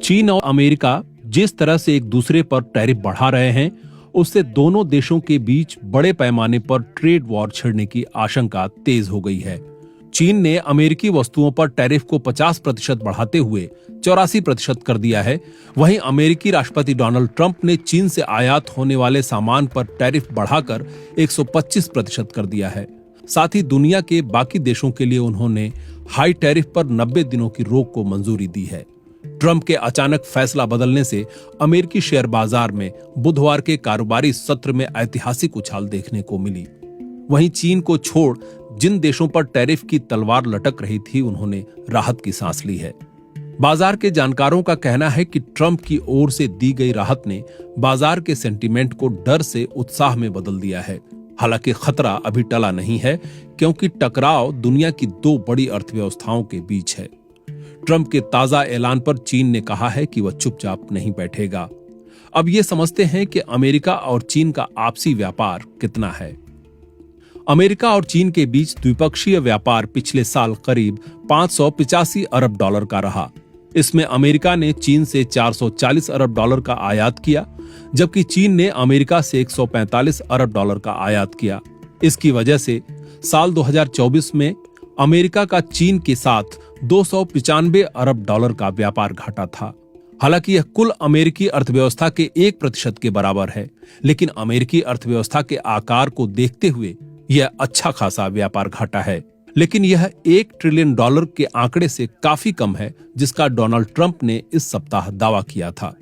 चीन और अमेरिका जिस तरह से एक दूसरे पर टैरिफ बढ़ा रहे हैं, उससे दोनों देशों के बीच बड़े पैमाने पर ट्रेड वॉर छिड़ने की आशंका तेज हो गई है। चीन ने अमेरिकी वस्तुओं पर टैरिफ को 50% बढ़ाते हुए 84% कर दिया है। वहीं अमेरिकी राष्ट्रपति डोनाल्ड ट्रंप ने चीन से आयात होने वाले सामान पर टैरिफ बढ़ाकर 125% कर दिया है। साथ ही दुनिया के बाकी देशों के लिए उन्होंने हाई टैरिफ पर 90 दिनों की रोक को मंजूरी दी है। ट्रंप के अचानक फैसला बदलने से अमेरिकी शेयर बाजार में बुधवार के कारोबारी सत्र में ऐतिहासिक उछाल देखने को मिली। वहीं चीन को छोड़ जिन देशों पर टैरिफ की तलवार लटक रही थी, उन्होंने राहत की सांस ली है। बाजार के जानकारों का कहना है कि ट्रंप की ओर से दी गई राहत ने बाजार के सेंटीमेंट को डर से उत्साह में बदल दिया है। हालांकि खतरा अभी टला नहीं है, क्योंकि टकराव दुनिया की दो बड़ी अर्थव्यवस्थाओं के बीच है। ट्रंप के ताजा ऐलान पर चीन ने कहा है कि वह चुपचाप नहीं बैठेगा। अब ये समझते हैं कि अमेरिका और चीन का आपसी व्यापार कितना है। अमेरिका और चीन के बीच द्विपक्षीय व्यापार पिछले साल करीब 585 अरब डॉलर का रहा। इसमें अमेरिका ने चीन से 440 अरब डॉलर का आयात किया, जबकि चीन ने अमेरिका से 145 अरब डॉलर का आयात किया। इसकी वजह से साल 2024 में अमेरिका का चीन के साथ 295 अरब डॉलर का व्यापार घाटा था। हालांकि यह कुल अमेरिकी अर्थव्यवस्था के 1% के बराबर है, लेकिन अमेरिकी अर्थव्यवस्था के आकार को देखते हुए यह अच्छा खासा व्यापार घाटा है। लेकिन यह 1 ट्रिलियन डॉलर के आंकड़े से काफी कम है, जिसका डोनाल्ड ट्रंप ने इस सप्ताह दावा किया था।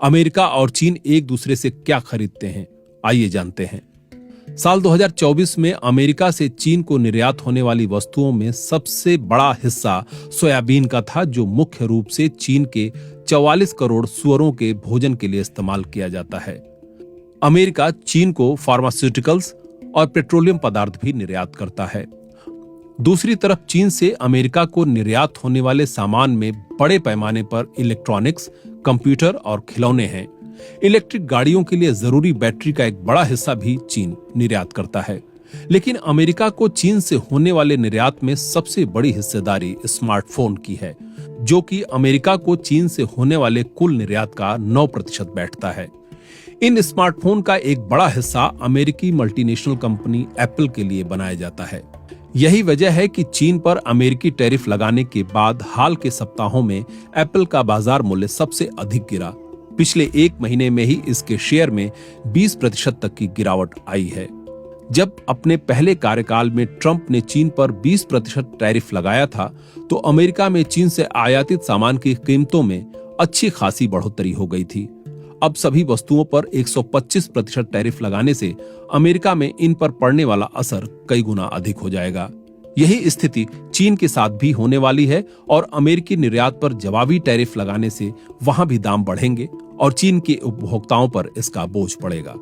अमेरिका और चीन एक दूसरे से क्या खरीदते हैं, आइए जानते हैं। साल 2024 में अमेरिका से चीन को निर्यात होने वाली वस्तुओं में सबसे बड़ा हिस्सा सोयाबीन का था, जो मुख्य रूप से चीन के 44 करोड़ सुअरों के भोजन के लिए इस्तेमाल किया जाता है। अमेरिका चीन को फार्मास्यूटिकल्स और पेट्रोलियम पदार्थ भी निर्यात करता है। दूसरी तरफ चीन से अमेरिका को निर्यात होने वाले सामान में बड़े पैमाने पर इलेक्ट्रॉनिक्स, कंप्यूटर और खिलौने हैं। इलेक्ट्रिक गाड़ियों के लिए जरूरी बैटरी का एक बड़ा हिस्सा भी चीन निर्यात करता है। लेकिन अमेरिका को चीन से होने वाले निर्यात में सबसे बड़ी हिस्सेदारी स्मार्टफोन की है, जो कि अमेरिका को चीन से होने वाले कुल निर्यात का 9% बैठता है। इन स्मार्टफोन का एक बड़ा हिस्सा अमेरिकी मल्टीनेशनल कंपनी एप्पल के लिए बनाया जाता है। यही वजह है कि चीन पर अमेरिकी टैरिफ लगाने के बाद हाल के सप्ताहों में एप्पल का बाजार मूल्य सबसे अधिक गिरा। पिछले 1 महीने में ही इसके शेयर में 20% तक की गिरावट आई है। जब अपने पहले कार्यकाल में ट्रंप ने चीन पर 20% टैरिफ लगाया था, तो अमेरिका में चीन से आयातित सामान की कीमतों में अच्छी खासी बढ़ोतरी हो गई थी। अब सभी वस्तुओं पर 125% टैरिफ लगाने से अमेरिका में इन पर पड़ने वाला असर कई गुना अधिक हो जाएगा। यही स्थिति चीन के साथ भी होने वाली है और अमेरिकी निर्यात पर जवाबी टैरिफ लगाने से वहां भी दाम बढ़ेंगे और चीन के उपभोक्ताओं पर इसका बोझ पड़ेगा।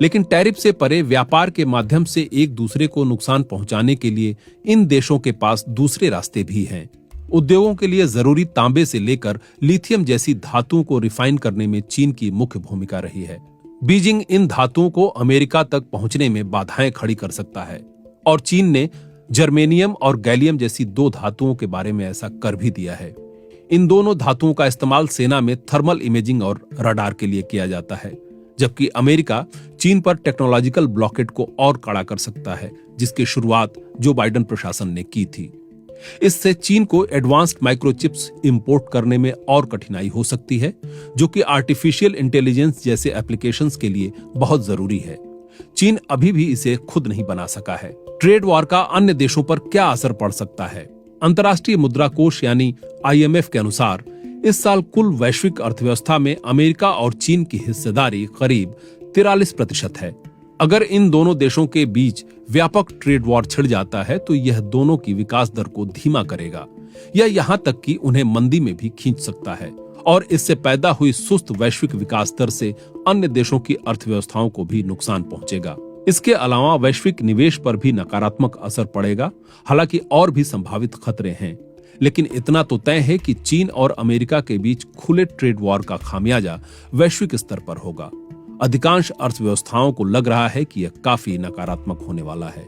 लेकिन टैरिफ से परे व्यापार के माध्यम से एक दूसरे को नुकसान पहुंचाने के लिए इन देशों के पास दूसरे रास्ते भी हैं। उद्योगों के लिए जरूरी तांबे से लेकर लिथियम जैसी धातुओं को रिफाइन करने में चीन की मुख्य भूमिका रही है। बीजिंग इन धातुओं को अमेरिका तक पहुंचने में बाधाएं खड़ी कर सकता है और चीन ने जर्मेनियम और गैलियम जैसी 2 धातुओं के बारे में ऐसा कर भी दिया है। इन दोनों धातुओं का इस्तेमाल सेना में थर्मल इमेजिंग और रडार के लिए किया जाता है, जबकि अमेरिका चीन पर टेक्नोलॉजिकल ब्लॉकेट को और कड़ा कर सकता है, जिसकी शुरुआत जो बाइडेन प्रशासन ने की थी। इससे चीन को एडवांस्ड माइक्रोचिप्स इंपोर्ट करने में और कठिनाई हो सकती है, जो कि आर्टिफिशियल इंटेलिजेंस जैसे एप्लीकेशंस के लिए बहुत जरूरी है। चीन अभी भी इसे खुद नहीं बना सका है। ट्रेड वॉर का अन्य देशों पर क्या असर पड़ सकता है? अंतर्राष्ट्रीय मुद्रा कोष यानी IMF के अनुसार इस साल कुल वैश्विक अर्थव्यवस्था में अमेरिका और चीन की हिस्सेदारी करीब 43% है। अगर इन दोनों देशों के बीच व्यापक ट्रेड वॉर छिड़ जाता है, तो यह दोनों की विकास दर को धीमा करेगा या यहां तक कि उन्हें मंदी में भी खींच सकता है, और इससे पैदा हुई सुस्त वैश्विक विकास दर से अन्य देशों की अर्थव्यवस्थाओं को भी नुकसान पहुंचेगा। इसके अलावा वैश्विक निवेश पर भी नकारात्मक असर पड़ेगा। हालांकि और भी संभावित खतरे हैं, लेकिन इतना तो तय है कि चीन और अमेरिका के बीच खुले ट्रेड वॉर का खामियाजा वैश्विक स्तर पर होगा। अधिकांश अर्थव्यवस्थाओं को लग रहा है कि यह काफी नकारात्मक होने वाला है।